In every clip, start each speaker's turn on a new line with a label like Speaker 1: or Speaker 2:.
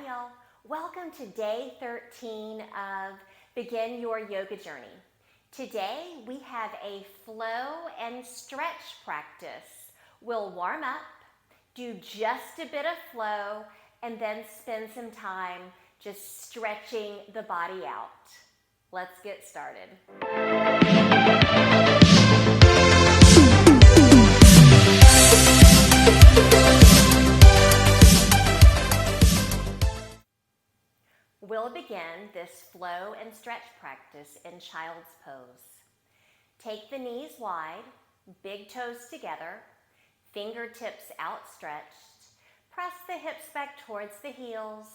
Speaker 1: y'all. Welcome to day 13 of Begin Your Yoga Journey. Today we have a flow and stretch practice. We'll warm up, do just a bit of flow, and then spend some time just stretching the body out. Let's get started. We'll begin this flow and stretch practice in child's pose. Take the knees wide, big toes together, fingertips outstretched. Press the hips back towards the heels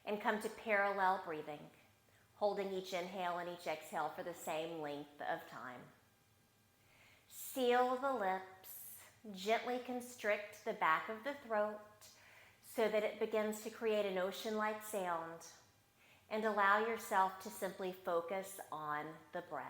Speaker 1: and come to parallel breathing, holding each inhale and each exhale for the same length of time. Seal the lips, gently constrict the back of the throat so that it begins to create an ocean-like sound. And allow yourself to simply focus on the breath.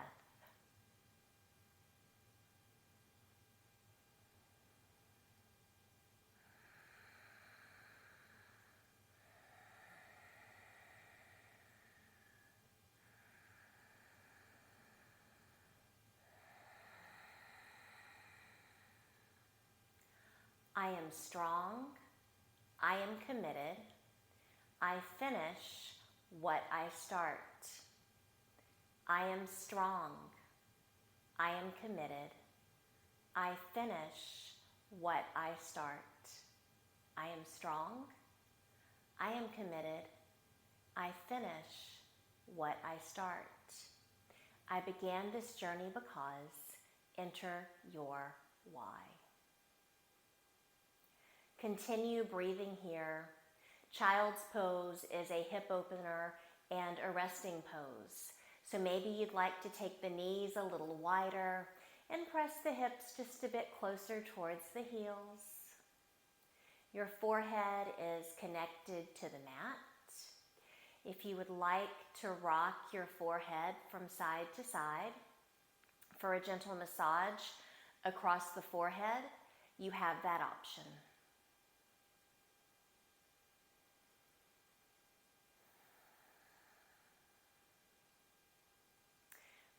Speaker 1: I am strong. I am committed. I finish what I start. I am strong. I am committed. I finish what I start. I am strong. I am committed. I finish what I start. I began this journey because enter your why. Continue breathing here. Child's pose is a hip opener and a resting pose. So maybe you'd like to take the knees a little wider and press the hips just a bit closer towards the heels. Your forehead is connected to the mat. If you would like to rock your forehead from side to side for a gentle massage across the forehead, you have that option.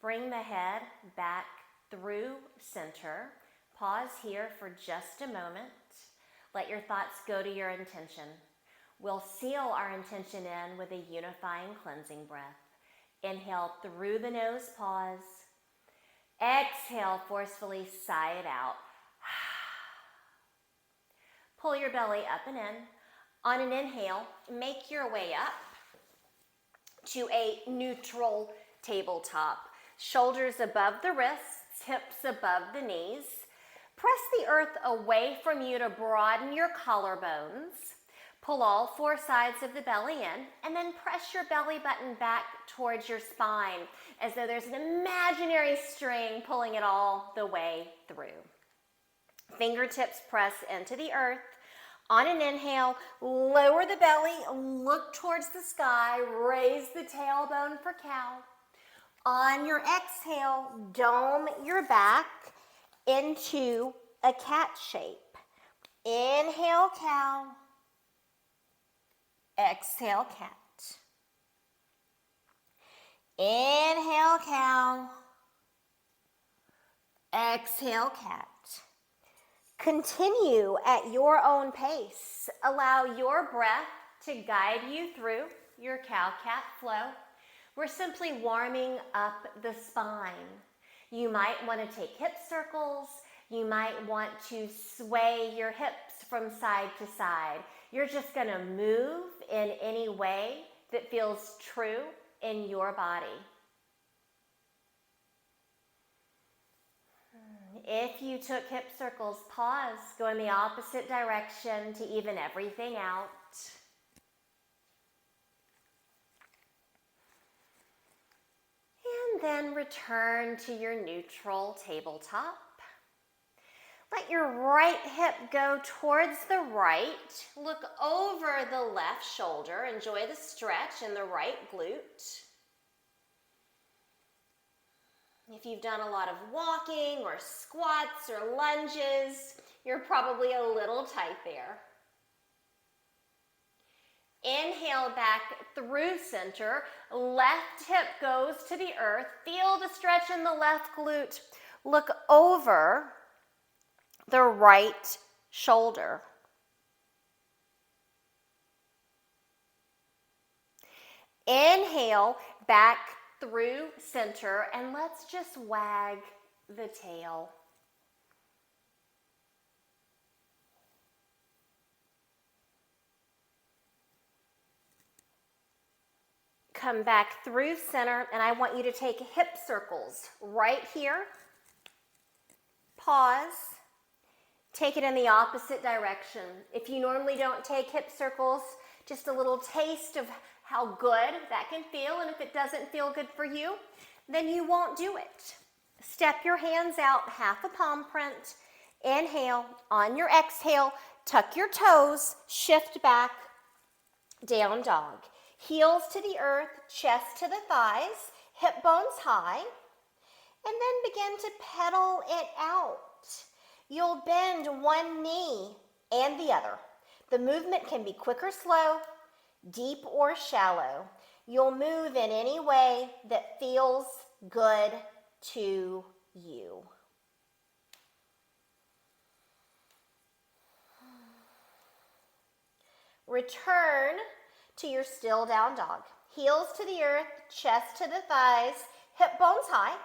Speaker 1: Bring the head back through center. Pause here for just a moment. Let your thoughts go to your intention. We'll seal our intention in with a unifying cleansing breath. Inhale through the nose, pause. Exhale, forcefully sigh it out. Pull your belly up and in. On an inhale, make your way up to a neutral tabletop. Shoulders above the wrists, hips above the knees. Press the earth away from you to broaden your collarbones. Pull all four sides of the belly in, and then press your belly button back towards your spine as though there's an imaginary string pulling it all the way through. Fingertips press into the earth. On an inhale, lower the belly, look towards the sky, raise the tailbone for cow. On your exhale, dome your back into a cat shape. Inhale, cow. Exhale, cat. Inhale, cow. Exhale, cat. Continue at your own pace. Allow your breath to guide you through your cow-cat flow. We're simply warming up the spine. You might want to take hip circles. You might want to sway your hips from side to side. You're just going to move in any way that feels true in your body. If you took hip circles, pause. Go in the opposite direction to even everything out. And then return to your neutral tabletop. Let your right hip go towards the right. Look over the left shoulder. Enjoy the stretch in the right glute. If you've done a lot of walking or squats or lunges, you're probably a little tight there. Inhale back through center. Left hip goes to the earth. Feel the stretch in the left glute. Look over the right shoulder. Inhale back through center, and let's just wag the tail. Come back through center, and I want you to take hip circles right here. Pause. Take it in the opposite direction. If you normally don't take hip circles, just a little taste of how good that can feel, and if it doesn't feel good for you, then you won't do it. Step your hands out, half a palm print. Inhale. On your exhale, tuck your toes, shift back, down dog. Heels to the earth, chest to the thighs, hip bones high, and then begin to pedal it out. You'll bend one knee and the other. The movement can be quick or slow, deep or shallow. You'll move in any way that feels good to you. Return to your still down dog. Heels to the earth, chest to the thighs, hip bones high.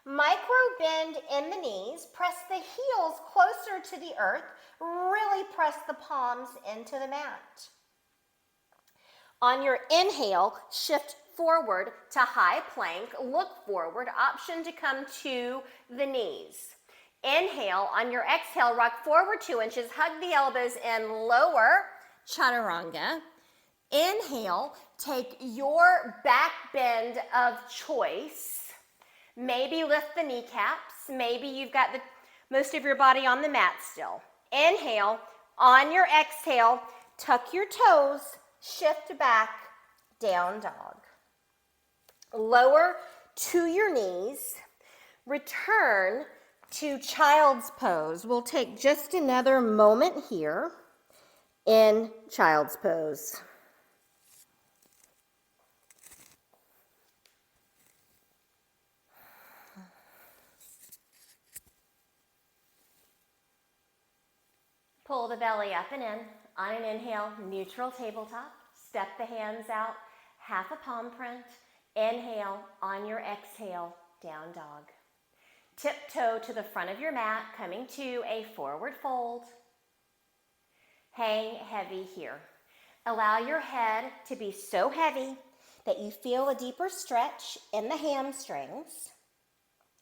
Speaker 1: Micro bend in the knees. Press the heels closer to the earth. Really press the palms into the mat. On your inhale, shift forward to high plank. Look forward. Option to come to the knees. Inhale. On your exhale, rock forward 2 inches. Hug the elbows in, lower chaturanga. Inhale, take your back bend of choice. Maybe lift the kneecaps. Maybe you've got most of your body on the mat still. Inhale. On your exhale, tuck your toes, shift back, down dog. Lower to your knees. Return to child's pose. We'll take just another moment here in child's pose. Pull the belly up and in. On an inhale, neutral tabletop. Step the hands out, half a palm print. Inhale. On your exhale, down dog. Tiptoe to the front of your mat, coming to a forward fold. Hang heavy here. Allow your head to be so heavy that you feel a deeper stretch in the hamstrings,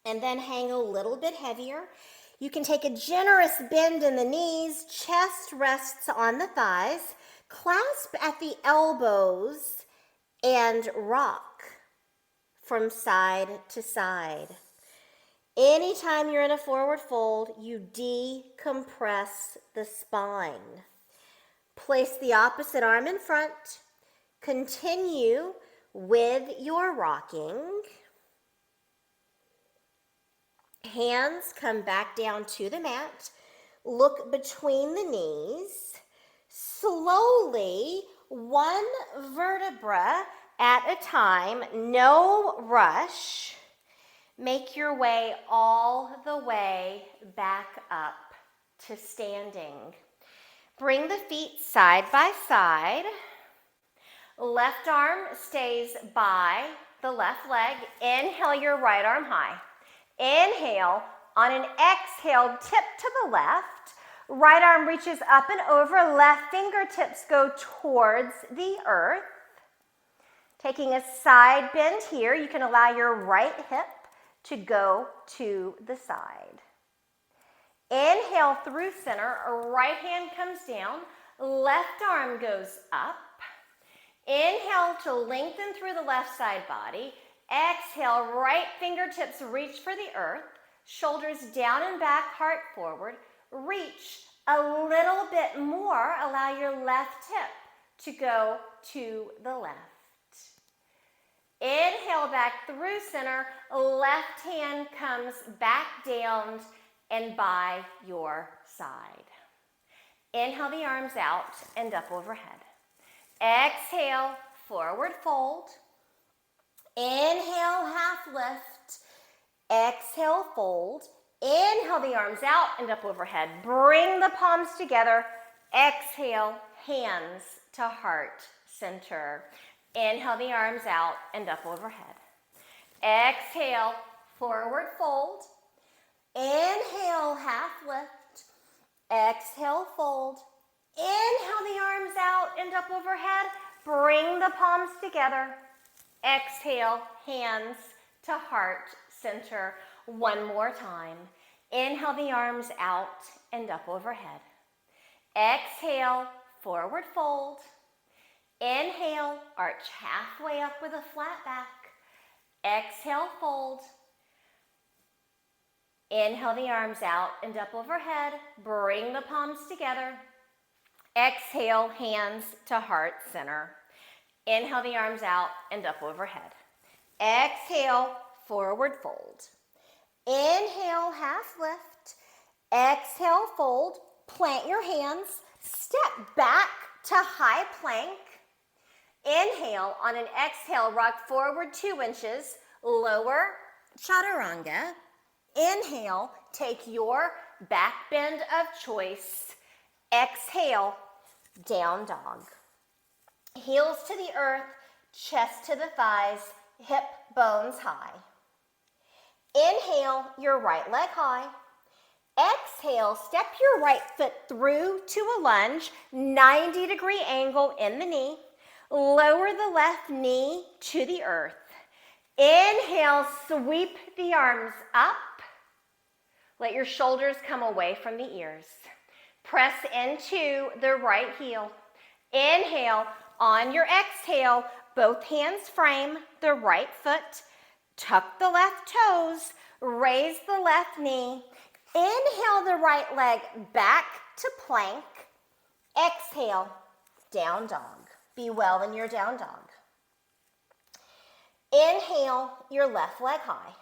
Speaker 1: and then hang a little bit heavier. You can take a generous bend in the knees, chest rests on the thighs, clasp at the elbows, and rock from side to side. Anytime you're in a forward fold, you decompress the spine. Place the opposite arm in front. Continue with your rocking. Hands come back down to the mat. Look between the knees. Slowly, one vertebra at a time, no rush. Make your way all the way back up to standing. Bring the feet side by side. Left arm stays by the left leg. Inhale your right arm high. Inhale. On an exhale, tip to the left. Right arm reaches up and over. Left fingertips go towards the earth. Taking a side bend here, you can allow your right hip to go to the side. Inhale through center, right hand comes down, left arm goes up. Inhale to lengthen through the left side body. Exhale, right fingertips reach for the earth, shoulders down and back, heart forward. Reach a little bit more, allow your left hip to go to the left. Inhale back through center, left hand comes back down and by your side. Inhale the arms out and up overhead. Exhale, forward fold. Inhale, half lift. Exhale, fold. Inhale the arms out and up overhead. Bring the palms together. Exhale, hands to heart center. Inhale the arms out and up overhead. Exhale, forward fold. Inhale, half lift. Exhale, fold. Inhale the arms out and up overhead. Bring the palms together. Exhale, hands to heart center. One more time. Inhale the arms out and up overhead. Exhale, forward fold. Inhale, arch halfway up with a flat back. Exhale, fold. Inhale the arms out and up overhead. Bring the palms together. Exhale, hands to heart center. Inhale the arms out and up overhead. Exhale, forward fold. Inhale, half lift. Exhale, fold. Plant your hands. Step back to high plank. Inhale, on an exhale, rock forward 2 inches. Lower chaturanga. Inhale, take your back bend of choice. Exhale, down dog. Heels to the earth, chest to the thighs, hip bones high. Inhale, your right leg high. Exhale, step your right foot through to a lunge, 90-degree angle in the knee. Lower the left knee to the earth. Inhale, sweep the arms up. Let your shoulders come away from the ears. Press into the right heel. Inhale, on your exhale, both hands frame the right foot. Tuck the left toes, raise the left knee. Inhale the right leg back to plank. Exhale, down dog. Be well in your down dog. Inhale, your left leg high.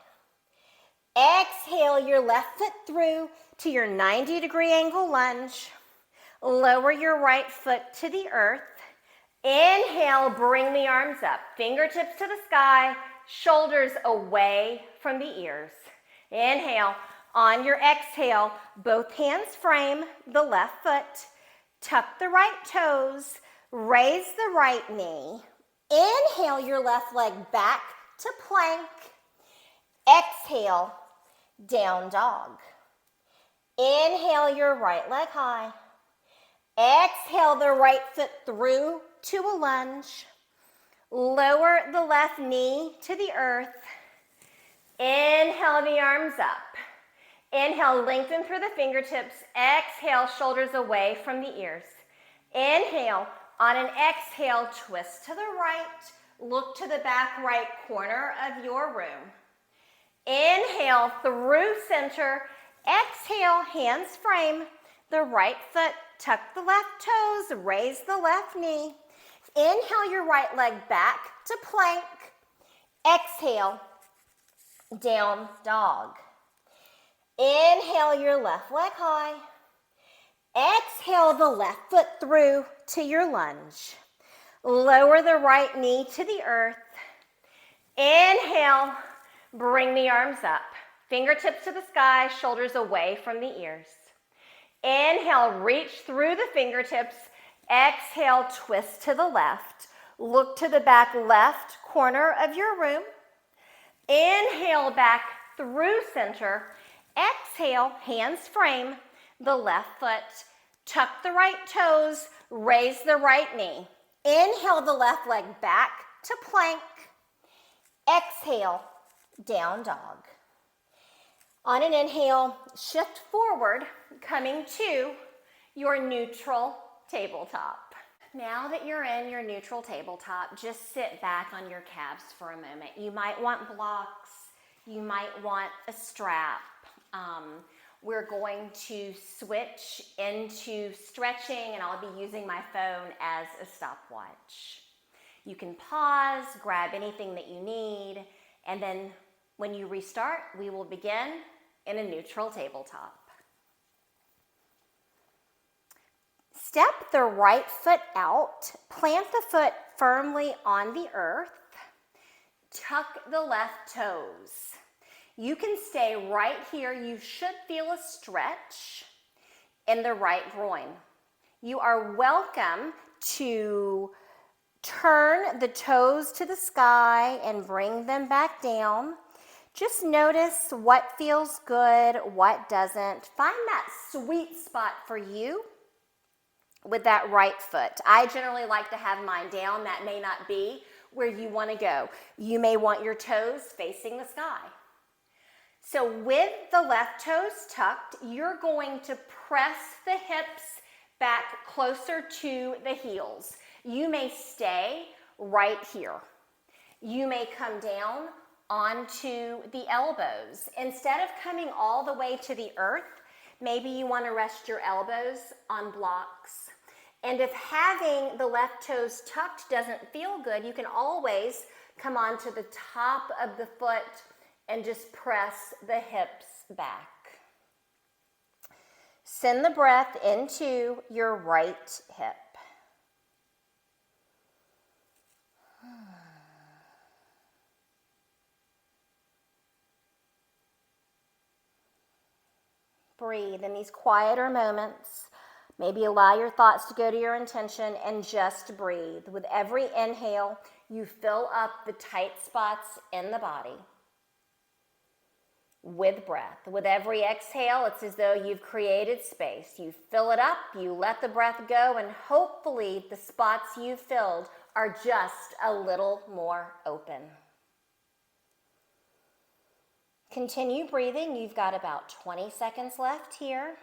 Speaker 1: Exhale your left foot through to your 90-degree angle lunge. Lower your right foot to the earth. Inhale, bring the arms up. Fingertips to the sky, shoulders away from the ears. Inhale, on your exhale, both hands frame the left foot. Tuck the right toes, raise the right knee. Inhale your left leg back to plank. Exhale, down dog. Inhale your right leg high. Exhale the right foot through to a lunge. Lower the left knee to the earth. Inhale the arms up. Inhale, lengthen through the fingertips. Exhale, shoulders away from the ears. Inhale, on an exhale, twist to the right. Look to the back right corner of your room. Inhale through center. Exhale, hands frame the right foot. Tuck the left toes. Raise the left knee. Inhale your right leg back to plank. Exhale, down dog. Inhale your left leg high. Exhale the left foot through to your lunge. Lower the right knee to the earth. Inhale, bring the arms up. Fingertips to the sky, shoulders away from the ears. Inhale, reach through the fingertips. Exhale, twist to the left. Look to the back left corner of your room. Inhale back through center. Exhale, hands frame the left foot. Tuck the right toes. Raise the right knee. Inhale the left leg back to plank. Exhale, down dog. On an inhale, shift forward, coming to your neutral tabletop. Now that you're in your neutral tabletop, just sit back on your calves for a moment. You might want blocks. You might want a strap. We're going to switch into stretching, and I'll be using my phone as a stopwatch. You can pause, grab anything that you need, and then when you restart, we will begin in a neutral tabletop. Step the right foot out, plant the foot firmly on the earth, tuck the left toes. You can stay right here. You should feel a stretch in the right groin. You are welcome to turn the toes to the sky and bring them back down. Just notice what feels good, what doesn't. Find that sweet spot for you with that right foot. I generally like to have mine down. That may not be where you want to go. You may want your toes facing the sky. So with the left toes tucked, you're going to press the hips back closer to the heels. You may stay right here. You may come down onto the elbows. Instead of coming all the way to the earth, maybe you want to rest your elbows on blocks. And if having the left toes tucked doesn't feel good, you can always come onto the top of the foot and just press the hips back. Send the breath into your right hip. Breathe in these quieter moments. Maybe allow your thoughts to go to your intention and just breathe. With every inhale, you fill up the tight spots in the body with breath. With every exhale, it's as though you've created space. You fill it up, you let the breath go, and hopefully the spots you filled are just a little more open. Continue breathing. You've got about 20 seconds left here.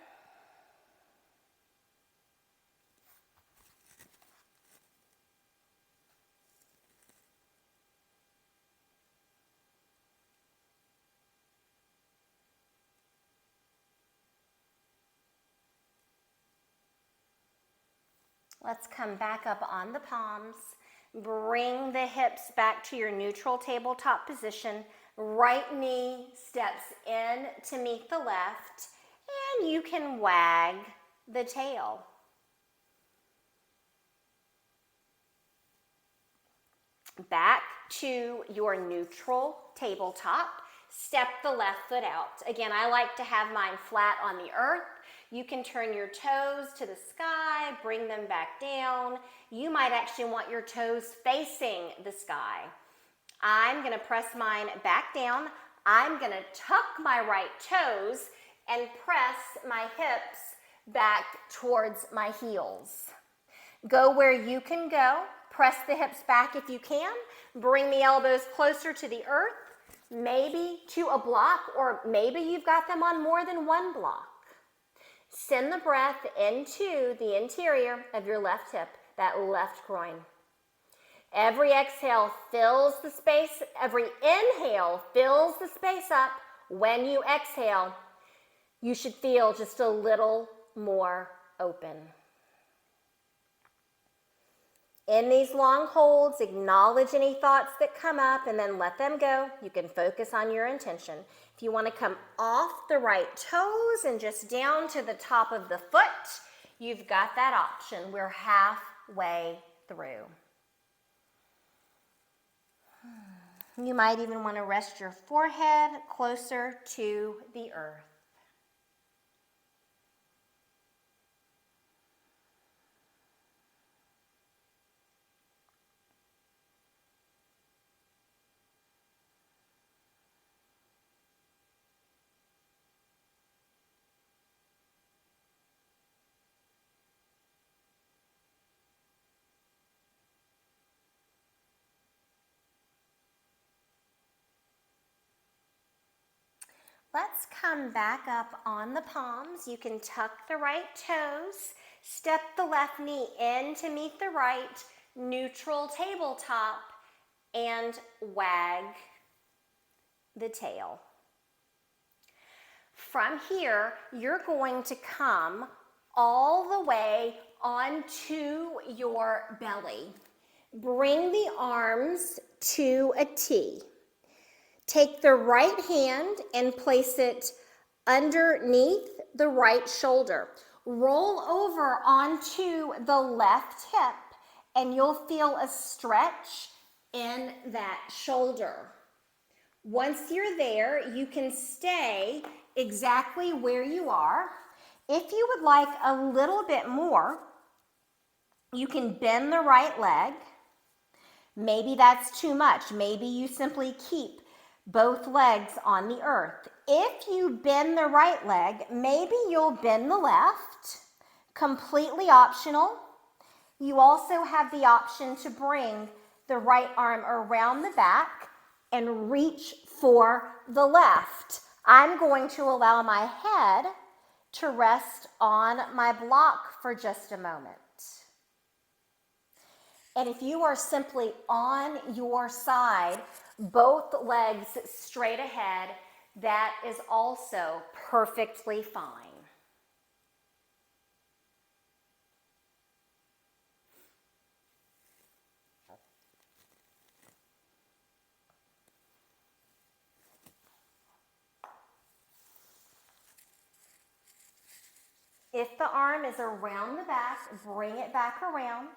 Speaker 1: Let's come back up on the palms. Bring the hips back to your neutral tabletop position. Right knee steps in to meet the left, and you can wag the tail. Back to your neutral tabletop. Step the left foot out. Again, I like to have mine flat on the earth. You can turn your toes to the sky, bring them back down. You might actually want your toes facing the sky. I'm going to press mine back down. I'm going to tuck my right toes and press my hips back towards my heels. Go where you can go. Press the hips back if you can. Bring the elbows closer to the earth, maybe to a block, or maybe you've got them on more than one block. Send the breath into the interior of your left hip, that left groin. Every exhale fills the space. Every inhale fills the space up. When you exhale, you should feel just a little more open. In these long holds, acknowledge any thoughts that come up and then let them go. You can focus on your intention. If you want to come off the right toes and just down to the top of the foot, you've got that option. We're halfway through. You might even want to rest your forehead closer to the earth. Let's come back up on the palms. You can tuck the right toes, step the left knee in to meet the right, neutral tabletop, and wag the tail. From here, you're going to come all the way onto your belly. Bring the arms to a T. Take the right hand and place it underneath the right shoulder. Roll over onto the left hip and you'll feel a stretch in that shoulder. Once you're there, you can stay exactly where you are. If you would like a little bit more, you can bend the right leg. Maybe that's too much. Maybe you simply keep both legs on the earth. If you bend the right leg, maybe you'll bend the left. Completely optional. You also have the option to bring the right arm around the back and reach for the left. I'm going to allow my head to rest on my block for just a moment. And if you are simply on your side, both legs straight ahead, that is also perfectly fine. If the arm is around the back, bring it back around.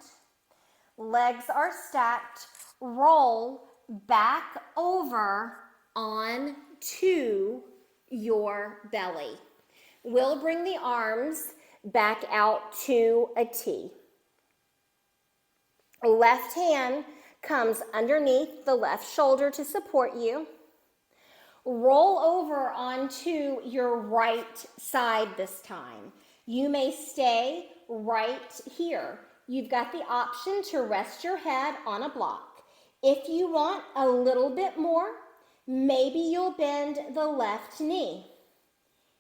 Speaker 1: Legs are stacked. Roll back over onto your belly. We'll bring the arms back out to a T. Left hand comes underneath the left shoulder to support you. Roll over onto your right side this time. You may stay right here. You've got the option to rest your head on a block. If you want a little bit more, maybe you'll bend the left knee.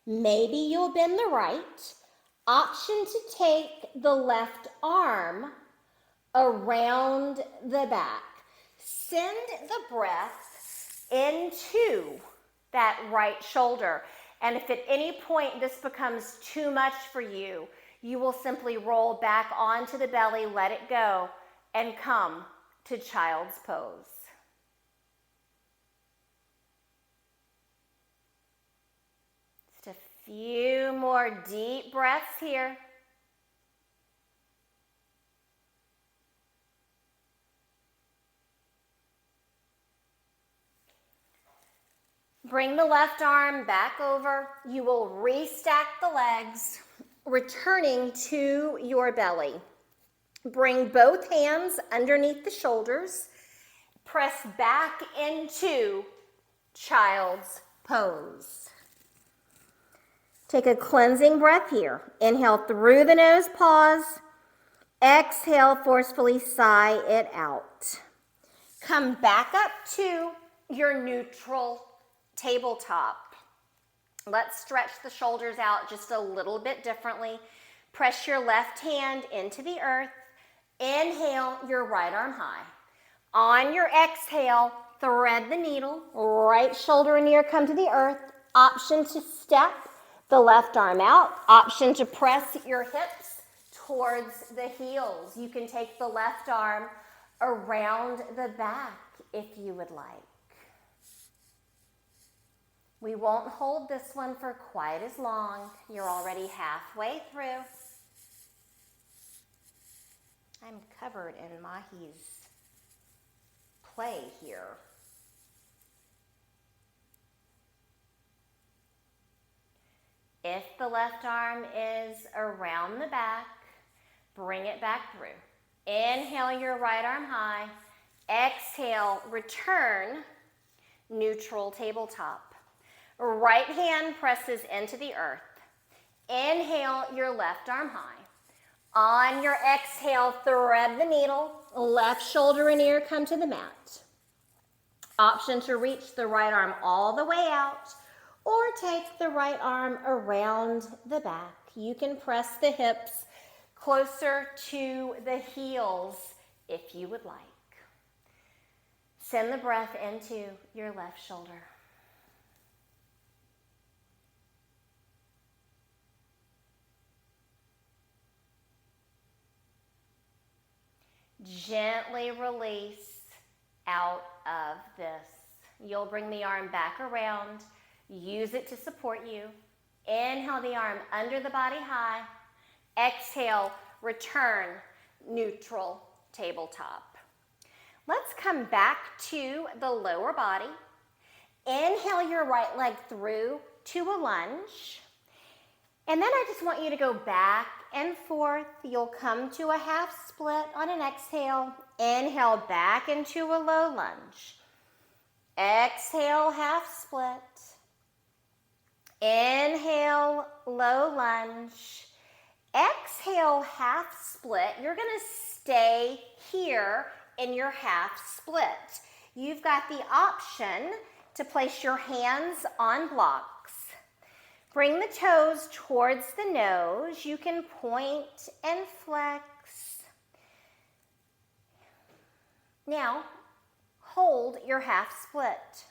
Speaker 1: Maybe you'll bend the right. Option to take the left arm around the back. Send the breath into that right shoulder. And if at any point this becomes too much for you, you will simply roll back onto the belly, let it go, and come to child's pose. Just a few more deep breaths here. Bring the left arm back over. You will restack the legs, returning to your belly. Bring both hands underneath the shoulders. Press back into child's pose. Take a cleansing breath here. Inhale through the nose, pause. Exhale, forcefully sigh it out. Come back up to your neutral tabletop. Let's stretch the shoulders out just a little bit differently. Press your left hand into the earth. Inhale your right arm high. On your exhale, thread the needle. Right shoulder and ear come to the earth. Option to step the left arm out. Option to press your hips towards the heels. You can take the left arm around the back if you would like. We won't hold this one for quite as long. You're already halfway through. I'm covered in Mahi's play here. If the left arm is around the back, bring it back through. Inhale your right arm high. Exhale, return, neutral tabletop. Right hand presses into the earth. Inhale your left arm high. On your exhale, thread the needle. Left shoulder and ear come to the mat. Option to reach the right arm all the way out or take the right arm around the back. You can press the hips closer to the heels if you would like. Send the breath into your left shoulder. Gently release out of this. You'll bring the arm back around. Use it to support you. Inhale the arm under the body high. Exhale, return, neutral tabletop. Let's come back to the lower body. Inhale your right leg through to a lunge. And then I just want you to go back and forth. You'll come to a half split on an exhale. Inhale back into a low lunge. Exhale, half split. Inhale, low lunge. Exhale, half split. You're going to stay here in your half split. You've got the option to place your hands on blocks. Bring the toes towards the nose. You can point and flex. Now, hold your half split.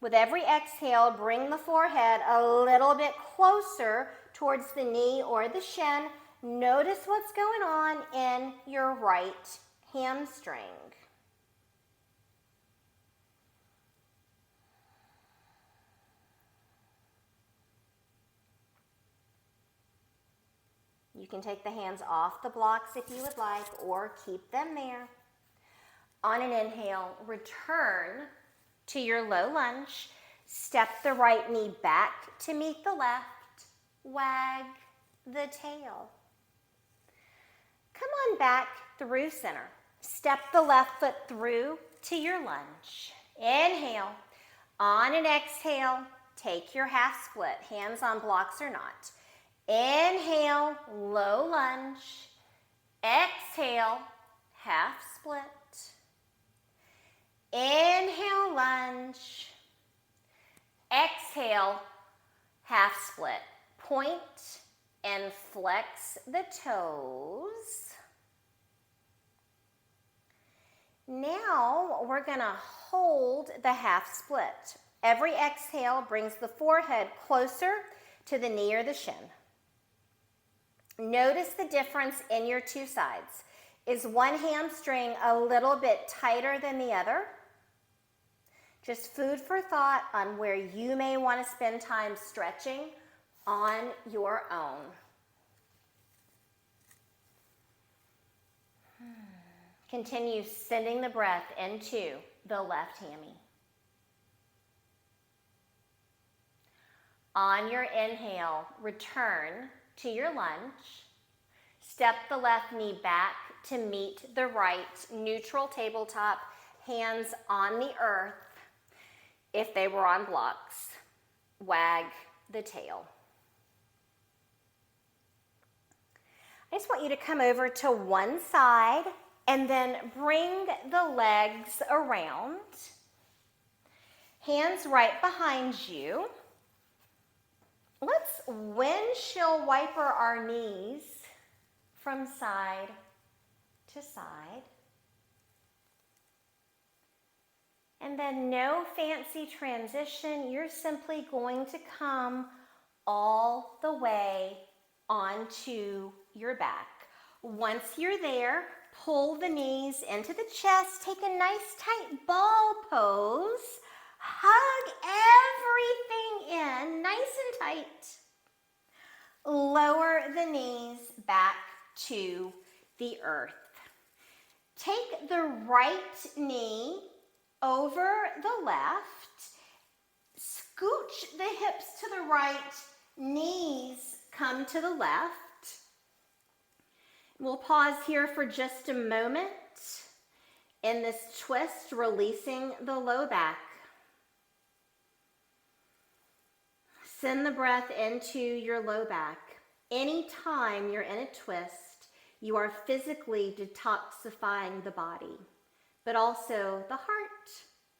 Speaker 1: With every exhale, bring the forehead a little bit closer towards the knee or the shin. Notice what's going on in your right hamstring. You can take the hands off the blocks if you would like, or keep them there. On an inhale, return to your low lunge. Step the right knee back to meet the left. Wag the tail. Come on back through center. Step the left foot through to your lunge. Inhale. On an exhale, take your half split, hands on blocks or not. Inhale, low lunge. Exhale, half split. Inhale, lunge. Exhale, half split. Point and flex the toes. Now we're going to hold the half split. Every exhale brings the forehead closer to the knee or the shin. Notice the difference in your two sides. Is one hamstring a little bit tighter than the other? Just food for thought on where you may want to spend time stretching on your own. Continue sending the breath into the left hammy. On your inhale, return to your lunge. Step the left knee back to meet the right, neutral tabletop, hands on the earth. If they were on blocks, wag the tail. I just want you to come over to one side and then bring the legs around. Hands right behind you. Let's windshield wiper our knees from side to side. And then no fancy transition. You're simply going to come all the way onto your back. Once you're there, pull the knees into the chest. Take a nice tight ball pose. Hug everything in, nice and tight. Lower the knees back to the earth. Take the right knee over the left. Scooch the hips to the right. Knees come to the left. We'll pause here for just a moment in this twist, releasing the low back. Send the breath into your low back. Anytime you're in a twist, you are physically detoxifying the body, but also the heart,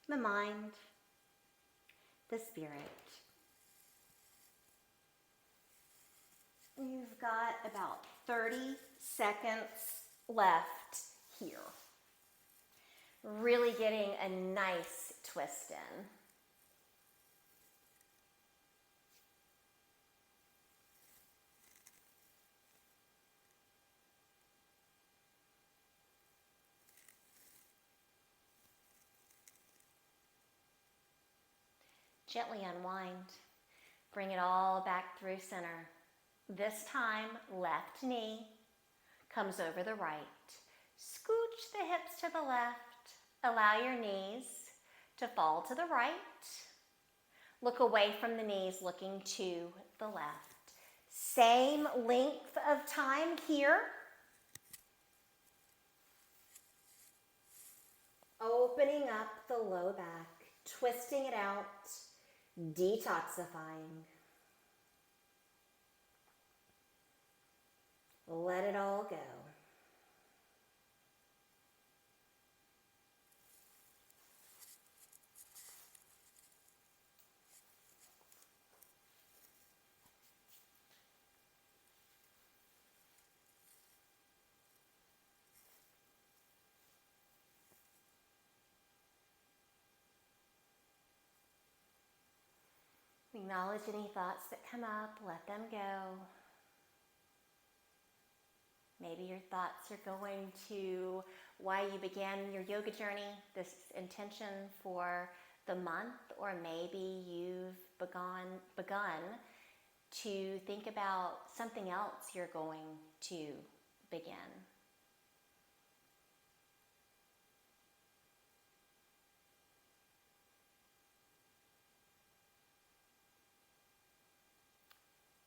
Speaker 1: the mind, the spirit. You've got about 30 seconds left here. Really getting a nice twist in. Gently unwind. Bring it all back through center. This time, left knee comes over the right. Scooch the hips to the left. Allow your knees to fall to the right. Look away from the knees, looking to the left. Same length of time here. Opening up the low back, twisting it out, detoxifying. Let it all go. Acknowledge any thoughts that come up, let them go. Maybe your thoughts are going to why you began your yoga journey, this intention for the month, or maybe you've begun to think about something else you're going to begin.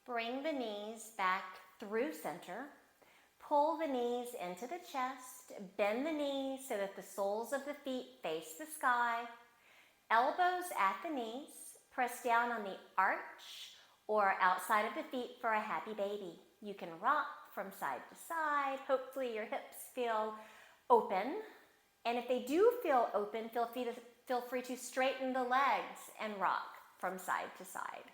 Speaker 1: Bring the knees back through center. Pull the knees into the chest. Bend the knees so that the soles of the feet face the sky. Elbows at the knees. Press down on the arch or outside of the feet for a happy baby. You can rock from side to side. Hopefully your hips feel open. And if they do feel open, feel free to straighten the legs and rock from side to side.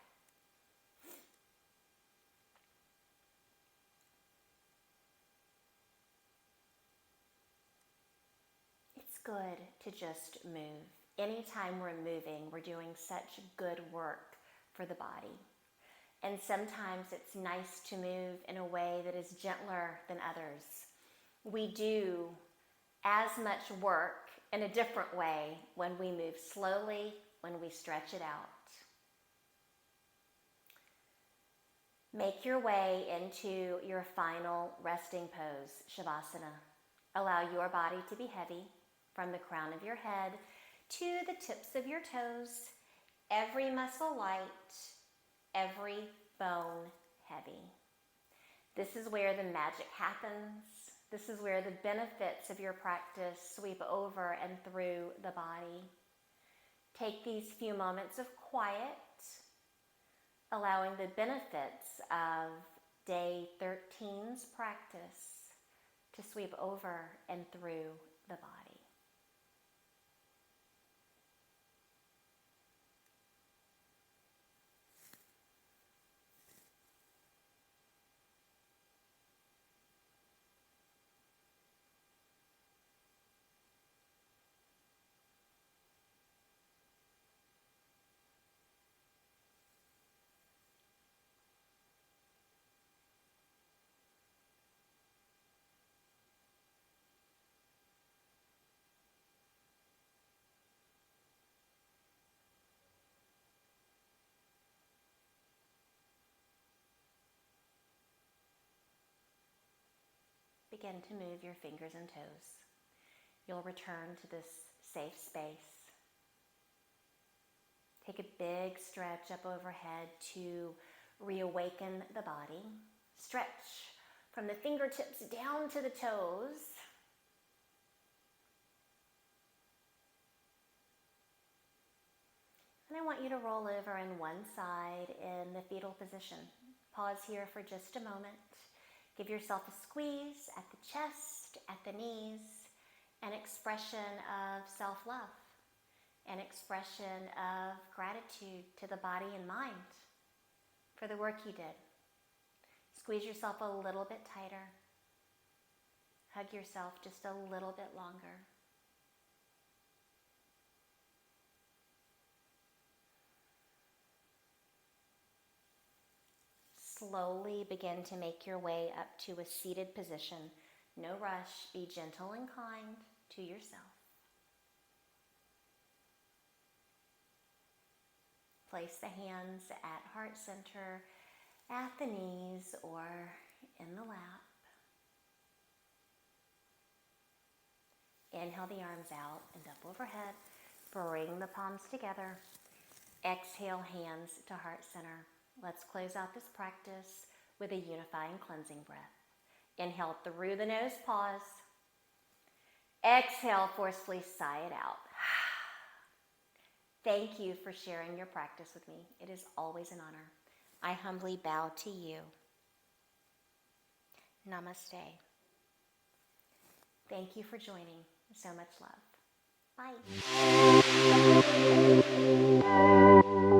Speaker 1: It's good to just move. Anytime we're moving, we're doing such good work for the body. And sometimes it's nice to move in a way that is gentler than others. We do as much work in a different way when we move slowly, when we stretch it out. Make your way into your final resting pose, Shavasana. Allow your body to be heavy from the crown of your head to the tips of your toes, every muscle light, every bone heavy. This is where the magic happens. This is where the benefits of your practice sweep over and through the body. Take these few moments of quiet, allowing the benefits of day 13's practice to sweep over and through the body. Begin to move your fingers and toes. You'll return to this safe space. Take a big stretch up overhead to reawaken the body. Stretch from the fingertips down to the toes. And I want you to roll over on one side in the fetal position. Pause here for just a moment. Give yourself a squeeze at the chest, at the knees, an expression of self-love, an expression of gratitude to the body and mind for the work you did. Squeeze yourself a little bit tighter. Hug yourself just a little bit longer. Slowly begin to make your way up to a seated position. No rush, be gentle and kind to yourself. Place the hands at heart center at the knees or in the lap. Inhale the arms out and up overhead. Bring the palms together. Exhale, hands to heart center. Let's close out this practice with a unifying cleansing breath. Inhale through the nose, pause. Exhale, forcefully sigh it out. Thank you for sharing your practice with me. It is always an honor. I humbly bow to you. Namaste. Thank you for joining. So much love. Bye.